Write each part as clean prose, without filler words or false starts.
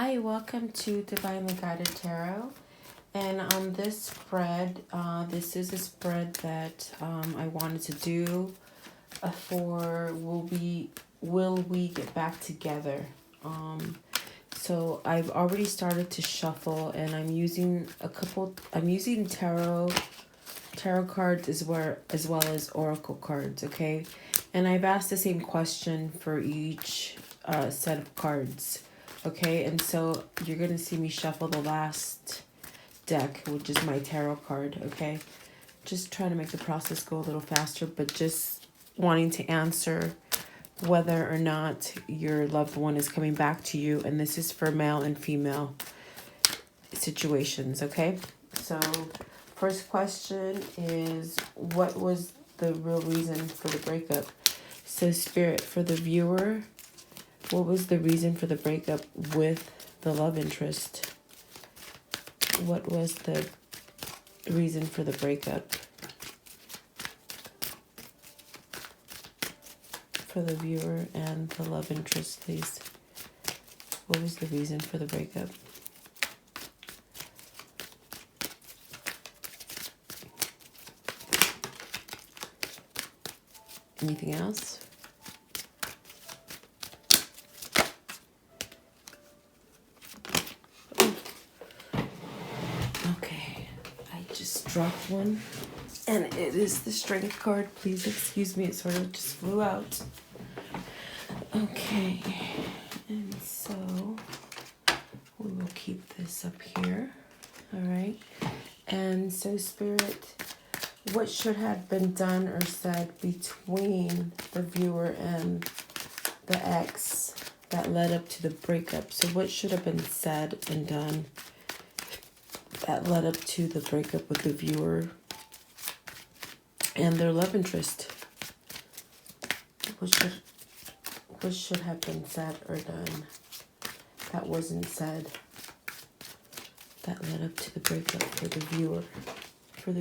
Hi, welcome to Divinely Guided Tarot. And on this spread, this is a spread that I wanted to do for will we get back together. So I've already started to shuffle, and I'm using tarot cards as well as oracle cards, okay? And I've asked the same question for each set of cards. Okay, and so you're going to see me shuffle the last deck, which is my tarot card, okay? Just trying to make the process go a little faster, but just wanting to answer whether or not your loved one is coming back to you. And this is for male and female situations, okay? So first question is, what was the real reason for the breakup? So Spirit, for the viewer, what was the reason for the breakup with the love interest? What was the reason for the breakup? For the viewer and the love interest, please. What was the reason for the breakup? Anything else? Dropped one, and it is the strength card. Please excuse me, it sort of just flew out. Okay, and so we will keep this up here. All right, and so Spirit, what should have been done or said between the viewer and the ex that led up to the breakup? So what should have been said and done that led up to the breakup with the viewer and their love interest? What should have been said or done that wasn't said that led up to the breakup for the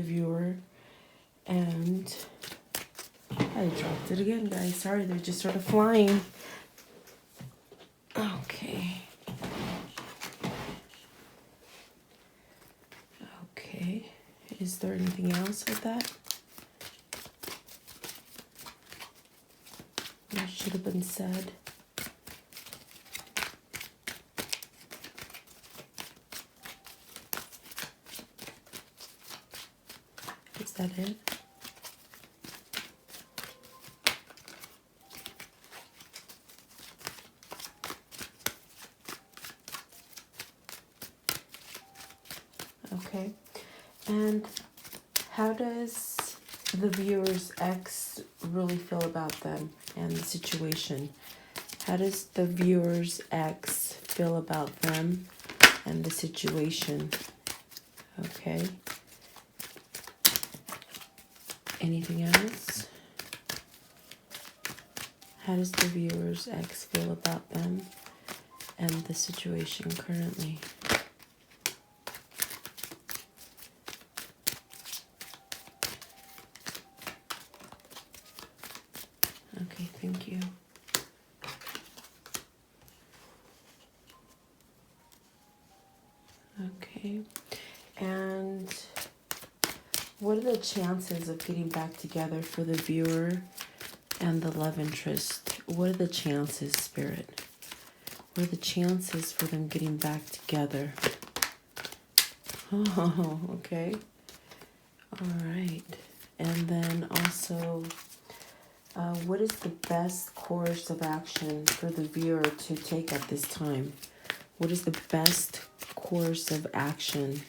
viewer? And I dropped it again, guys. Sorry, they're just sort of flying. Okay. Is there anything else with that? What should have been said? Is that it? Okay. And how does the viewer's ex really feel about them and the situation? How does the viewer's ex feel about them and the situation? Okay. Anything else? How does the viewer's ex feel about them and the situation currently? Okay, thank you. Okay, and what are the chances of getting back together for the viewer and the love interest? What are the chances, Spirit? What are the chances for them getting back together? Oh, okay. All right. And then also, what is the best course of action for the viewer to take at this time? What is the best course of action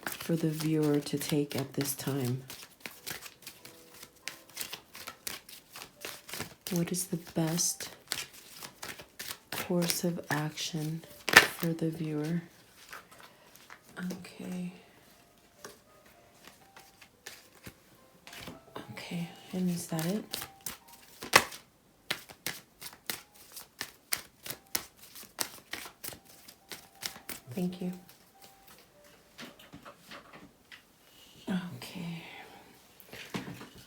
for the viewer to take at this time? What is the best course of action for the viewer? Okay. Okay, and is that it? Thank you. Okay.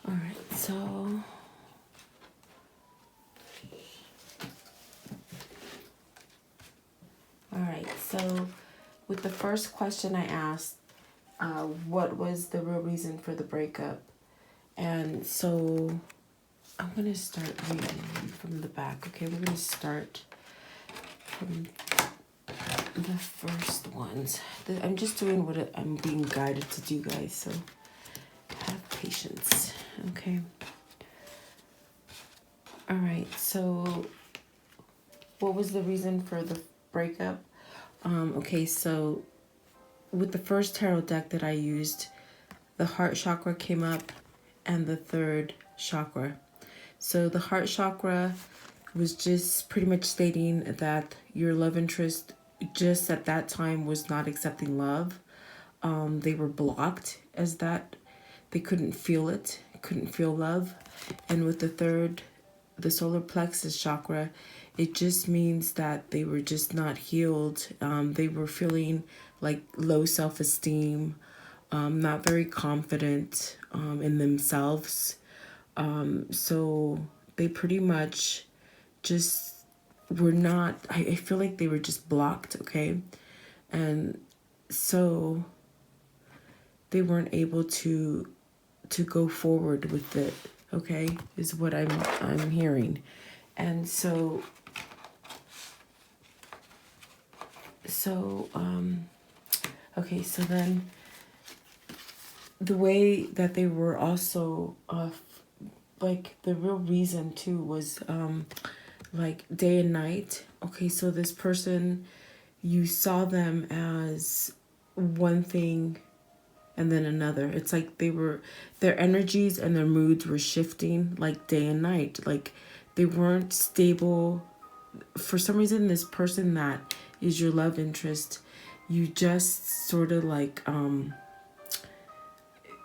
All right, so with the first question I asked, what was the real reason for the breakup? And so I'm going to start reading from the back. Okay, we're going to start from the first ones. I'm just doing what I'm being guided to do, guys, so have patience. Okay. All right, so what was the reason for the breakup? Okay, so with the first tarot deck that I used, the heart chakra came up and the third chakra. So the heart chakra was just pretty much stating that your love interest just at that time was not accepting love. They were blocked as that. They couldn't feel it, couldn't feel love. And with the third, the solar plexus chakra, it just means that they were just not healed. They were feeling like low self-esteem, not very confident in themselves. So they pretty much just were not, I feel like they were just blocked, okay? And so they weren't able to go forward with it, okay, is what I'm hearing. And so okay, so then the way that they were also like the real reason too was like day and night. Okay, so this person, you saw them as one thing and then another. It's like their energies and their moods were shifting like day and night. Like they weren't stable. For some reason, this person that is your love interest, you just sort of like,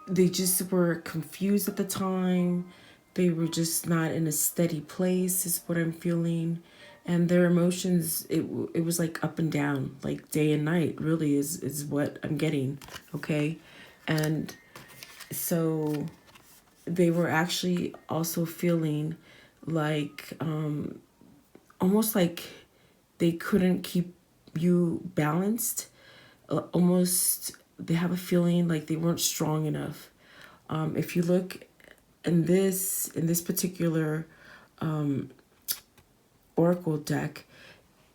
they just were confused at the time. They were just not in a steady place is what I'm feeling. And their emotions, it was like up and down, like day and night really is what I'm getting, okay? And so they were actually also feeling like, almost like they couldn't keep you balanced. Almost, they have a feeling like they weren't strong enough. If you look in this particular oracle deck,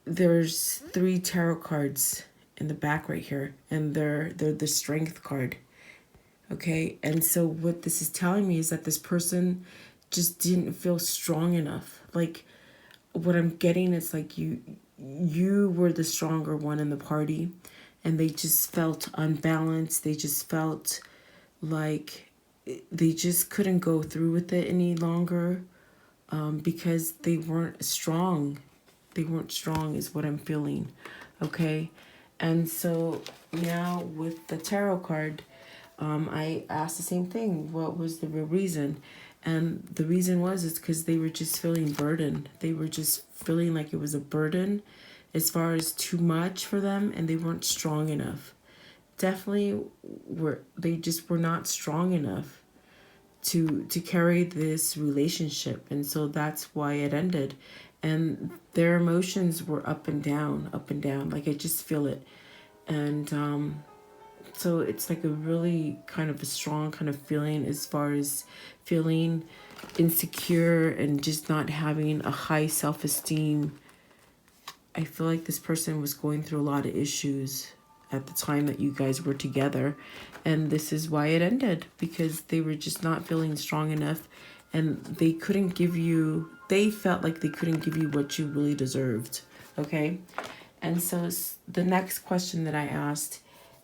there's 3 tarot cards in the back right here, and they're the strength card. Okay, and so what this is telling me is that this person just didn't feel strong enough. Like what I'm getting is like you were the stronger one in the party, and they just felt unbalanced. They just felt like they just couldn't go through with it any longer, because they weren't strong. They weren't strong is what I'm feeling, okay? And so now with the tarot card, I asked the same thing. What was the real reason? And the reason was because they were just feeling burdened. They were just feeling like it was a burden as far as too much for them, and they weren't strong enough. Definitely they just were not strong enough to carry this relationship, and so that's why it ended. And their emotions were up and down, like I just feel it. And so it's like a really kind of a strong kind of feeling as far as feeling insecure and just not having a high self-esteem. I feel like this person was going through a lot of issues at the time that you guys were together, and this is why it ended, because they were just not feeling strong enough, and they felt like they couldn't give you what you really deserved, okay? And so the next question that I asked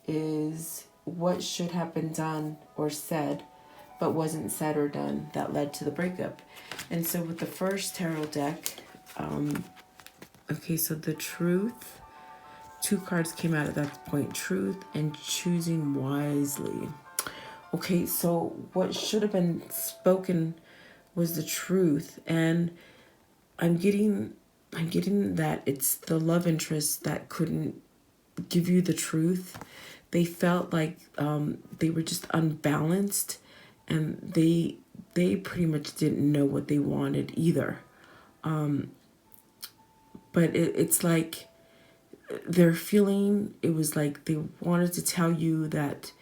is, what should have been done or said but wasn't said or done that led to the breakup? And so with the first tarot deck, okay, so the truth, 2 cards came out at that point, truth and choosing wisely. Okay, so what should have been spoken was the truth, and I'm getting that it's the love interest that couldn't give you the truth. They felt like they were just unbalanced, and they pretty much didn't know what they wanted either. But it's like their feeling, it was like they wanted to tell you that,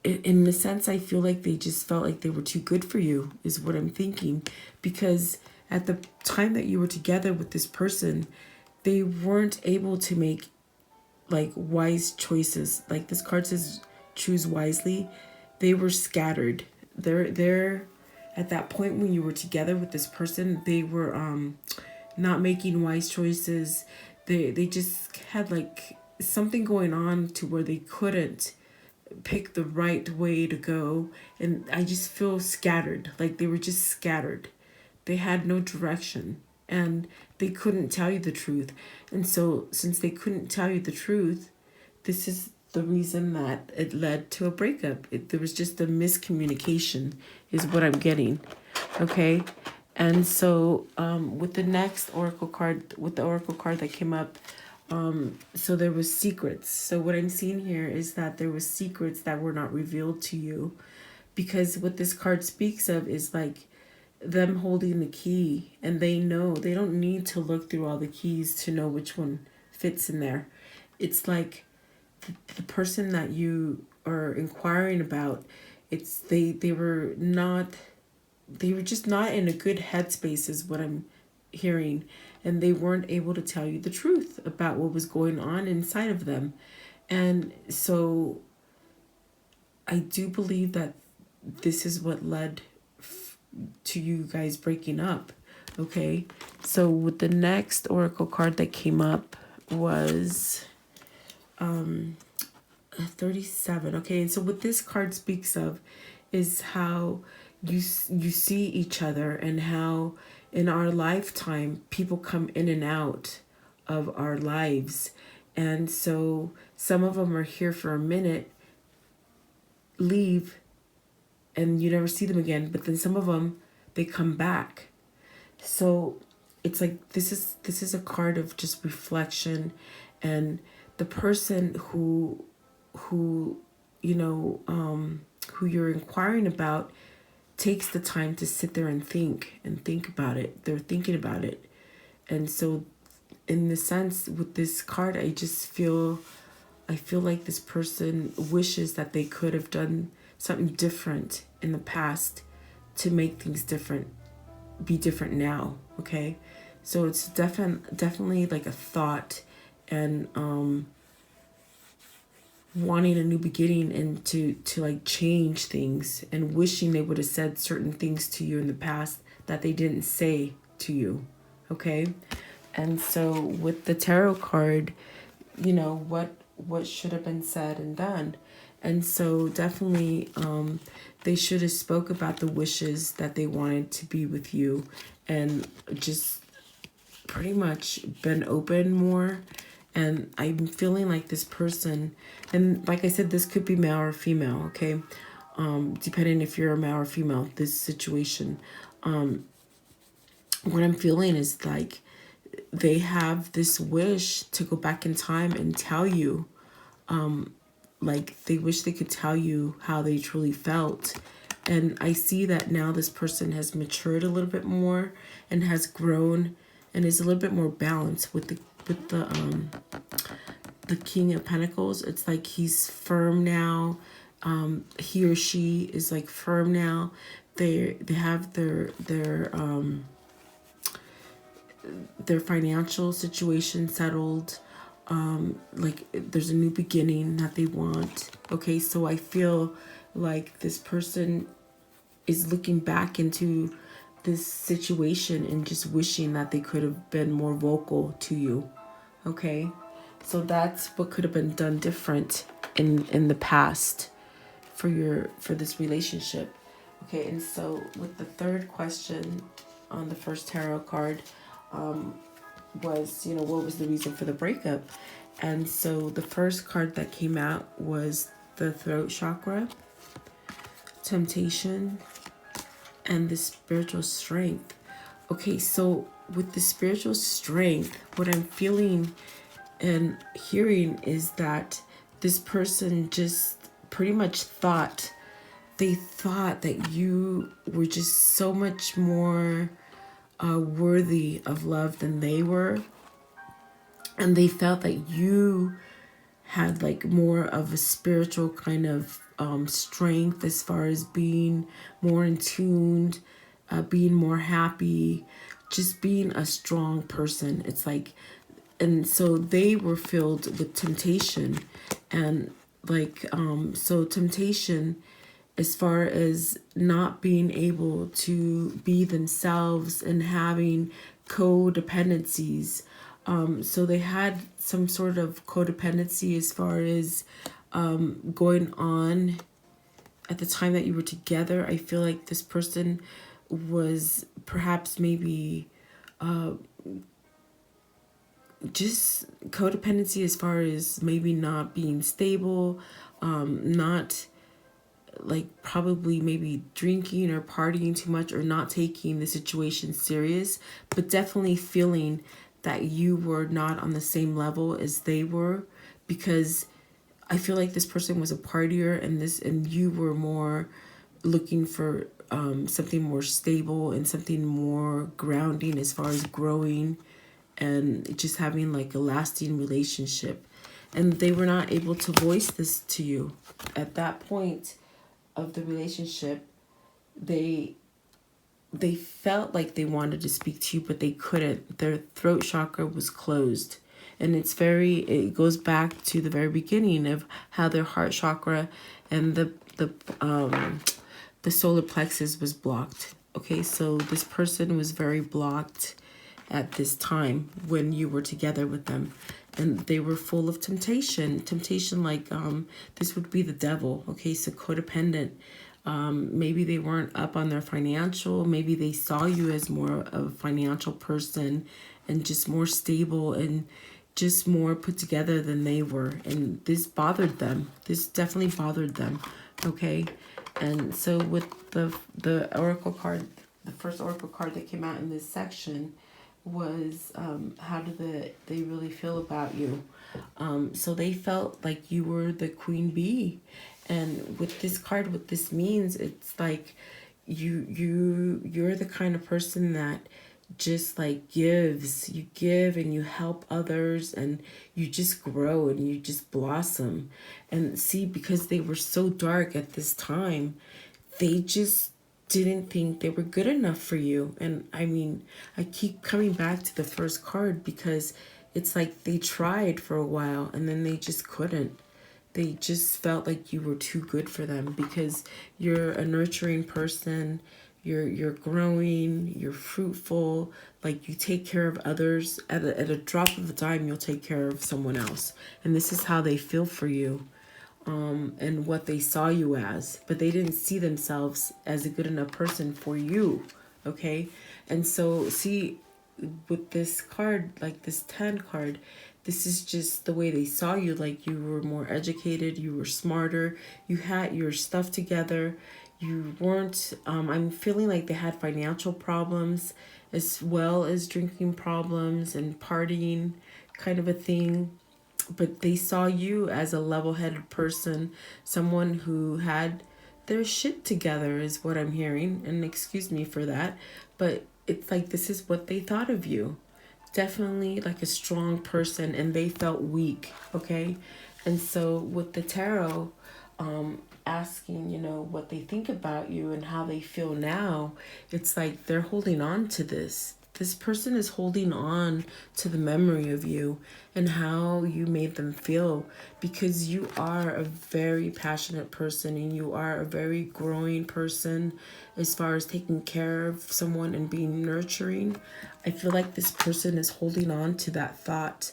in the sense, I feel like they just felt like they were too good for you, is what I'm thinking. Because at the time that you were together with this person, they weren't able to make like wise choices. Like this card says, choose wisely. They were scattered. They're at that point when you were together with this person, they were not making wise choices. They just had like something going on to where they couldn't pick the right way to go. And I just feel scattered. Like they were just scattered. They had no direction, and they couldn't tell you the truth. And so since they couldn't tell you the truth, this is the reason that it led to a breakup. There was just a miscommunication is what I'm getting. Okay. And so with the next oracle card, with the oracle card that came up, so there was secrets. So what I'm seeing here is that there was secrets that were not revealed to you, because what this card speaks of is like them holding the key, and they know they don't need to look through all the keys to know which one fits in there. It's like the person that you are inquiring about, it's they were not, they were just not in a good headspace is what I'm hearing, and they weren't able to tell you the truth about what was going on inside of them. And so I do believe that this is what led to you guys breaking up. Okay, so with the next oracle card that came up was 37. Okay, and so what this card speaks of is how you see each other, and how in our lifetime people come in and out of our lives. And so some of them are here for a minute, leave, and you never see them again. But then some of them, they come back. So it's like this is a card of just reflection, and the person who you know who you're inquiring about takes the time to sit there and think about it. They're thinking about it. And so in the sense with this card, I feel like this person wishes that they could have done something different in the past to make things be different now. Okay, so it's definitely like a thought, and wanting a new beginning, and to like change things, and wishing they would have said certain things to you in the past that they didn't say to you. Okay, and so with the tarot card, you know what should have been said and done. And so definitely they should have spoke about the wishes that they wanted to be with you, and just pretty much been open more. And I'm feeling like this person, and like I said, this could be male or female, okay? Depending if you're a male or female, this situation. What I'm feeling is like they have this wish to go back in time and tell you, like they wish they could tell you how they truly felt. And I see that now this person has matured a little bit more, and has grown, and is a little bit more balanced with the King of Pentacles. It's like he's firm now. He or she is like firm now. They have their financial situation settled. Like there's a new beginning that they want. Okay, so I feel like this person is looking back into this situation and just wishing that they could have been more vocal to you. Okay, so that's what could have been done different in the past for this relationship. Okay, and so with the third question on the first tarot card, was, you know, what was the reason for the breakup? And so the first card that came out was the throat chakra, temptation, and the spiritual strength. Okay, so with the spiritual strength, what I'm feeling and hearing is that this person just pretty much thought that you were just so much more worthy of love than they were. and they felt that you had like more of a spiritual kind of strength as far as being more in tuned, being more happy, just being a strong person. It's like, and so they were filled with temptation, and like so temptation as far as not being able to be themselves and having codependencies. So they had some sort of codependency as far as going on at the time that you were together. I feel like this person was perhaps maybe just codependency as far as maybe not being stable, not like probably maybe drinking or partying too much or not taking the situation serious, but definitely feeling that you were not on the same level as they were, because I feel like this person was a partier and you were more looking for something more stable and something more grounding as far as growing and just having like a lasting relationship. And they were not able to voice this to you at that point of the relationship. They felt like they wanted to speak to you, but they couldn't. Their throat chakra was closed. And it goes back to the very beginning of how their heart chakra and the solar plexus was blocked. Okay, so this person was very blocked at this time when you were together with them, and they were full of temptation like this would be the devil. Okay, so codependent. Maybe they weren't up on their financial, maybe they saw you as more of a financial person and just more stable and just more put together than they were, and this bothered them. This definitely bothered them. Okay, and so with the oracle card, the first oracle card that came out in this section was how do they really feel about you. So they felt like you were the queen bee, and with this card, what this means, it's like you're the kind of person that just like you give and you help others, and you just grow and you just blossom. And see, because they were so dark at this time, they just didn't think they were good enough for you. And I mean, I keep coming back to the first card because it's like they tried for a while and then they just couldn't. They just felt like you were too good for them because you're a nurturing person. You're growing, you're fruitful, like you take care of others. At a drop of a dime, you'll take care of someone else. And this is how they feel for you. And what they saw you as, but they didn't see themselves as a good enough person for you. Okay, and so see, with this card, like this 10 card, this is just the way they saw you. Like you were more educated, you were smarter, you had your stuff together, you weren't I'm feeling like they had financial problems as well as drinking problems and partying kind of a thing, but they saw you as a level-headed person, someone who had their shit together is what I'm hearing, and excuse me for that, but it's like this is what they thought of you. Definitely like a strong person, and they felt weak. Okay, and so with the tarot asking, you know, what they think about you and how they feel now, it's like they're holding on to this person is holding on to the memory of you and how you made them feel, because you are a very passionate person and you are a very growing person as far as taking care of someone and being nurturing. I feel like this person is holding on to that thought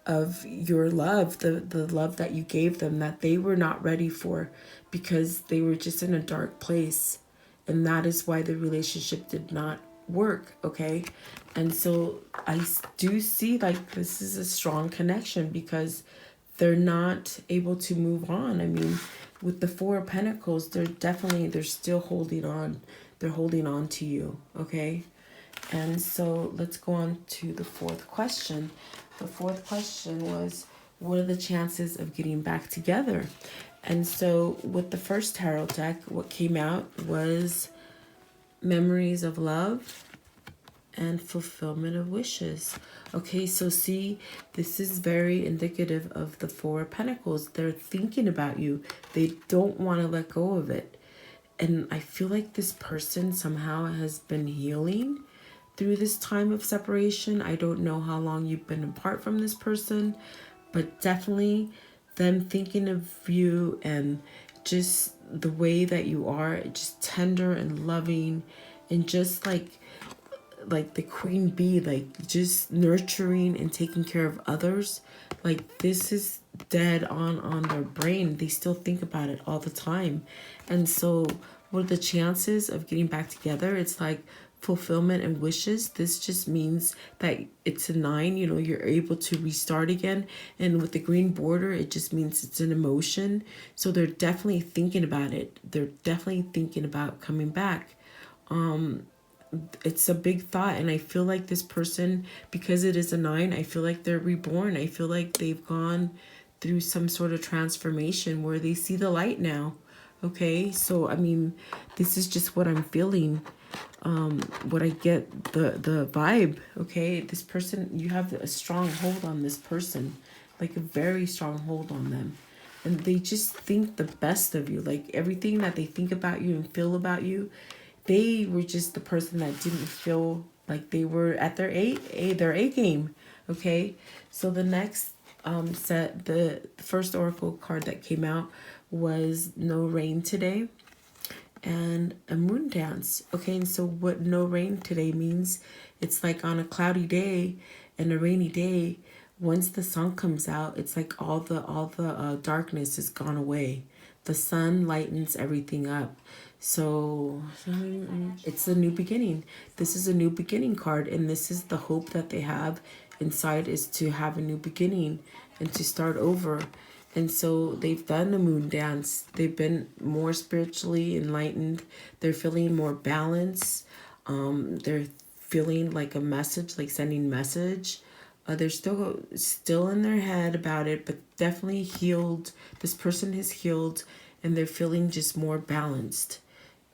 of your love, the love that you gave them that they were not ready for because they were just in a dark place. And that is why the relationship did not work. Okay, and so I do see like this is a strong connection because they're not able to move on. I mean, with the Four of Pentacles, they're still holding on. They're holding on to you. Okay, and so let's go on to the fourth question. The fourth question was, what are the chances of getting back together? And so with the first tarot deck, what came out was memories of love and fulfillment of wishes. Okay, so see, this is very indicative of the Four of Pentacles. They're thinking about you. They don't want to let go of it. And I feel like this person somehow has been healing through this time of separation. I don't know how long you've been apart from this person, but definitely them thinking of you and just the way that you are, just tender and loving and just like the queen bee, like just nurturing and taking care of others. Like this is dead on their brain. They still think about it all the time. And so what are the chances of getting back together? It's like fulfillment and wishes. This just means that it's a 9, you know, you're able to restart again. And with the green border, it just means it's an emotion. So they're definitely thinking about it. They're definitely thinking about coming back. It's a big thought, and I feel like this person, because it is a 9, I feel like they're reborn. I feel like they've gone through some sort of transformation where they see the light now. Okay, so I mean, this is just what I'm feeling, what I get, the vibe. Okay, this person, you have a strong hold on this person, like a very strong hold on them, and they just think the best of you. Like everything that they think about you and feel about you, they were just the person that didn't feel like they were at their A game. Okay, so the next set, the first oracle card that came out was No Rain Today and a moon dance. Okay, and so what no rain today means, it's like on a cloudy day and a rainy day, once the sun comes out, it's like all the darkness is gone away. The sun lightens everything up. So it's a new beginning. This is a new beginning card, and this is the hope that they have inside, is to have a new beginning and to start over. And so they've done a moon dance. They've been more spiritually enlightened. They're feeling more balance. They're feeling like a message, like sending message. They're still in their head about it, but definitely healed. This person is healed, and they're feeling just more balanced.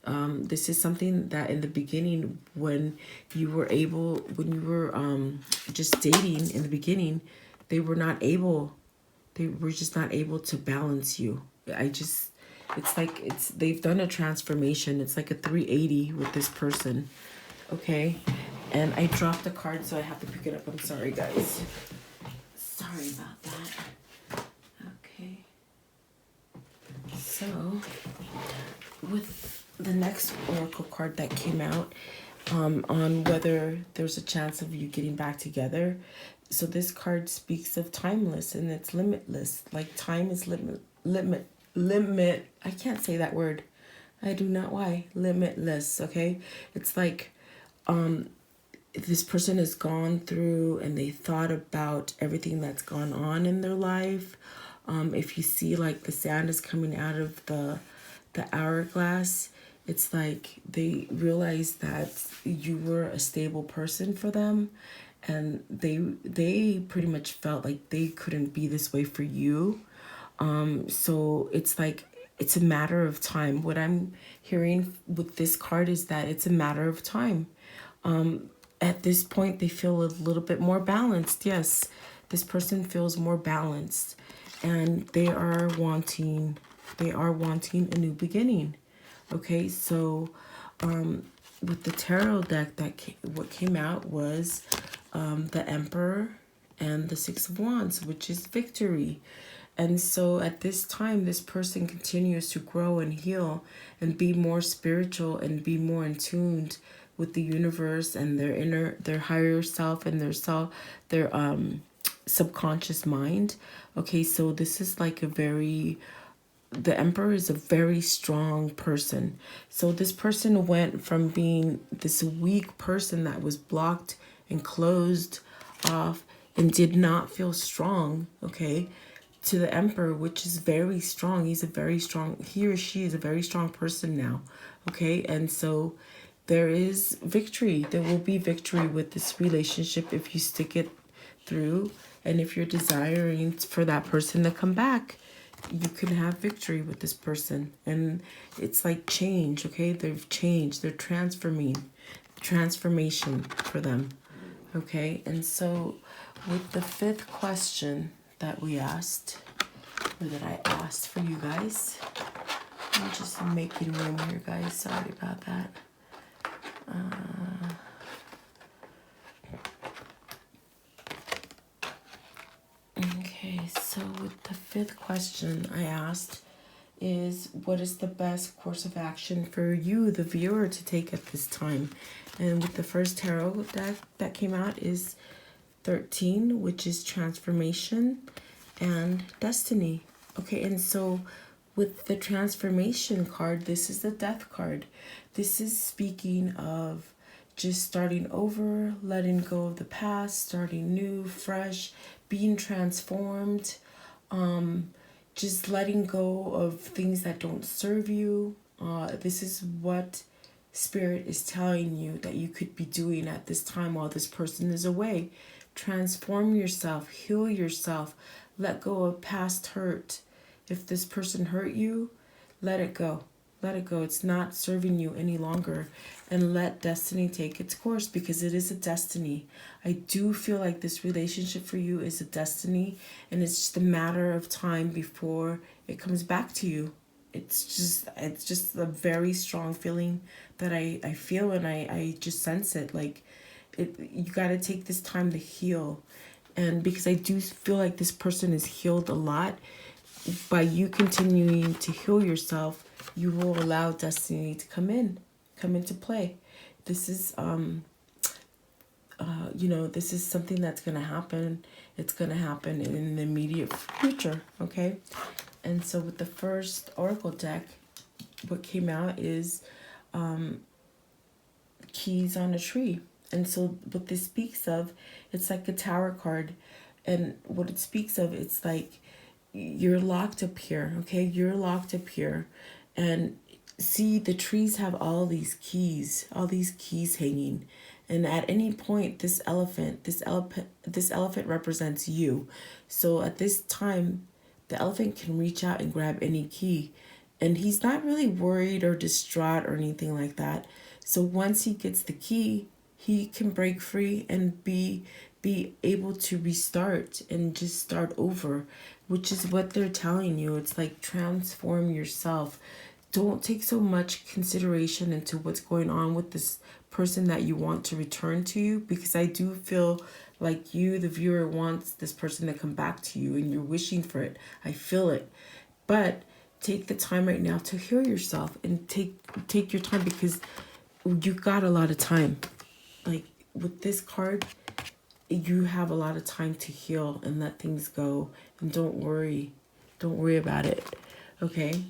This is something that in the beginning, when you were just dating in the beginning, they were just not able to balance you. They've done a transformation. It's like a 380 with this person. Okay. And I dropped the card, so I have to pick it up. I'm sorry, guys. Sorry about that. Okay. So, with the next oracle card that came out, on whether there's a chance of you getting back together. So this card speaks of timeless, and it's limitless. Like time is limit. I can't say that word. I do not. Why? Limitless. Okay. It's like, this person has gone through and they thought about everything that's gone on in their life. If you see like the sand is coming out of the hourglass, it's like they realized that you were a stable person for them, and they pretty much felt like they couldn't be this way for you. So it's like it's a matter of time. What I'm hearing with this card is that it's a matter of time. At this point, they feel a little bit more balanced. Yes, this person feels more balanced, and they are wanting a new beginning. Okay, so with the tarot deck, what came out was the Emperor and the Six of Wands, which is victory. And so at this time, this person continues to grow and heal and be more spiritual and be more in tune with the universe and their higher self and their subconscious mind. Okay, so this is like the Emperor is a very strong person. So this person went from being this weak person that was blocked and closed off and did not feel strong, okay, to the Emperor, which is very strong. He or she is a very strong person now, okay? And so there is victory. There will be victory with this relationship if you stick it through, and if you're desiring for that person to come back, you can have victory with this person. And it's like change, okay? They've changed. They're transforming. transformation for them. Okay, and so with the fifth question that we asked, or that I asked for you guys, I'm just making room here, guys. Sorry about that. Okay, so with the fifth question I asked is, what is the best course of action for you, the viewer, to take at this time? And with the first tarot deck that came out is 13, which is transformation and destiny. Okay, and so with the transformation card, this is the death card. This is speaking of just starting over, letting go of the past, starting new, fresh, being transformed, just letting go of things that don't serve you. This is what Spirit is telling you that you could be doing at this time while this person is away. Transform yourself, heal yourself, let go of past hurt. If this person hurt you, let it go. Let it go. It's not serving you any longer. And let destiny take its course, because it is a destiny. I do feel like this relationship for you is a destiny, and it's just a matter of time before it comes back to you. It's just a very strong feeling that I feel, and I just sense it. Like, you got to take this time to heal. And because I do feel like this person is healed a lot, by you continuing to heal yourself, you will allow destiny to come into play. This is this is something that's going to happen. It's going to happen in the immediate future. Okay, and so with the first oracle deck, what came out is keys on a tree. And so what this speaks of, it's like a tower card, and what it speaks of, it's like you're locked up here. Okay, you're locked up here, and see, the trees have all these keys hanging, and at any point, this elephant represents you. So at this time, the elephant can reach out and grab any key, and he's not really worried or distraught or anything like that. So once he gets the key, he can break free and be able to restart and just start over, which is what they're telling you. It's like, transform yourself. Don't take so much consideration into what's going on with this person that you want to return to you, because I do feel like you, the viewer, wants this person to come back to you, and you're wishing for it. I feel it. But take the time right now to heal yourself, and take your time, because you got a lot of time. Like, with this card, you have a lot of time to heal and let things go, and don't worry about it. Okay,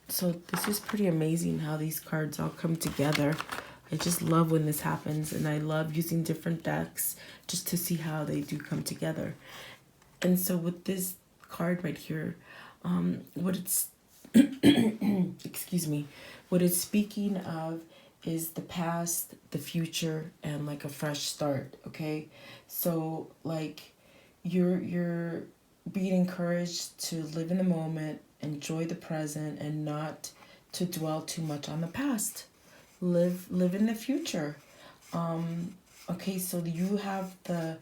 so this is pretty amazing how these cards all come together. I just love when this happens, and I love using different decks just to see how they do come together. And so with this card right here, what it's excuse me, what it's speaking of is the past, the future, and like a fresh start. Okay, so like you're being encouraged to live in the moment, enjoy the present, and not to dwell too much on the past. Live in the future. Okay, so you have the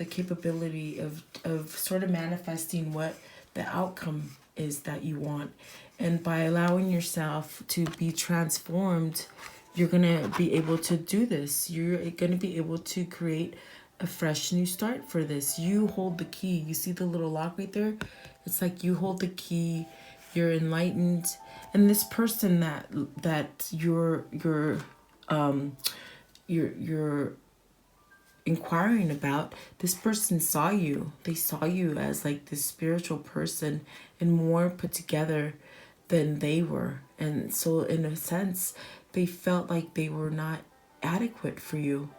capability of sort of manifesting what the outcome is that you want. And by allowing yourself to be transformed, you're going to be able to do this. You're going to be able to create a fresh new start for this. You hold the key. You see the little lock right there? It's like you hold the key. You're enlightened. And this person that you're inquiring about, this person saw you. They saw you as like this spiritual person and more put together than they were. And so in a sense, they felt like they were not adequate for you.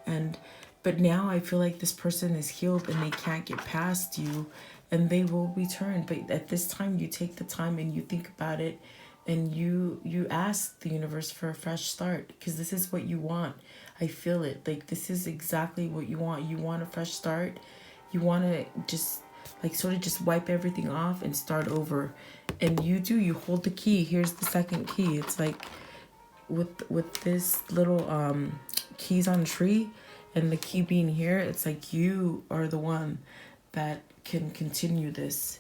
But now I feel like this person is healed and they can't get past you, and they will return. But at this time, you take the time and you think about it, and you ask the universe for a fresh start, because this is what you want. I feel it. Like, this is exactly what you want. You want a fresh start. You want to just like sort of just wipe everything off and start over. And you hold the key. Here's the second key. It's like with this little keys on tree and the key being here, it's like you are the one that can continue this.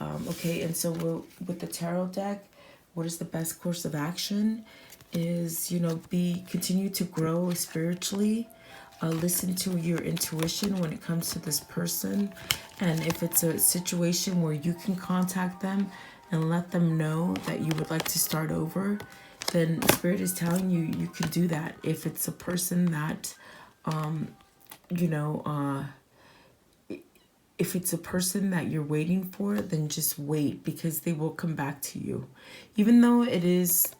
Okay, and so with the tarot deck, what is the best course of action is, you know, continue to grow spiritually. Listen to your intuition when it comes to this person. And if it's a situation where you can contact them and let them know that you would like to start over, then Spirit is telling you you can do that. If it's a person that, you know, if it's a person that you're waiting for, then just wait, because they will come back to you. Even though it is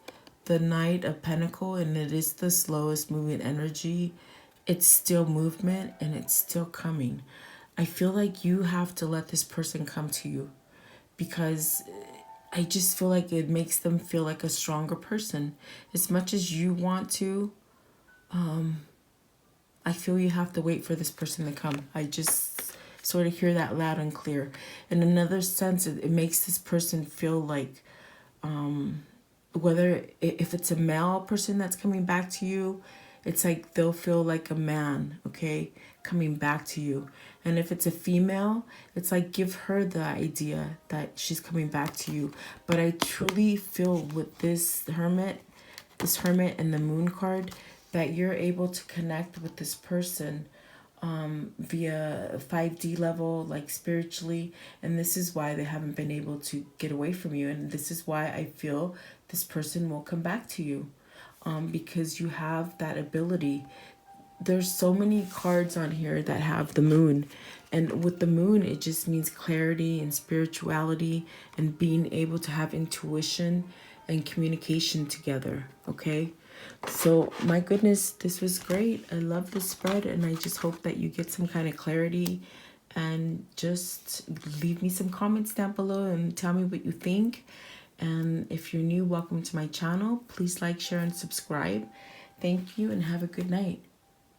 the Knight of Pentacles and it is the slowest moving energy, it's still movement and it's still coming. I feel like you have to let this person come to you, because I just feel like it makes them feel like a stronger person. As much as you want to, I feel you have to wait for this person to come. I just sort of hear that loud and clear. In another sense, it makes this person feel like, whether if it's a male person that's coming back to you, it's like they'll feel like a man, okay, coming back to you. And if it's a female, it's like give her the idea that she's coming back to you. But I truly feel with this hermit and the moon card, that you're able to connect with this person via 5D level, like spiritually. And this is why they haven't been able to get away from you. And this is why I feel this person will come back to you, because you have that ability. There's so many cards on here that have the moon, and with the moon it just means clarity and spirituality and being able to have intuition and communication together. Okay, so my goodness, this was great. I love this spread, and I just hope that you get some kind of clarity. And just leave me some comments down below and tell me what you think. And if you're new, welcome to my channel. Please like, share, and subscribe. Thank you, and have a good night.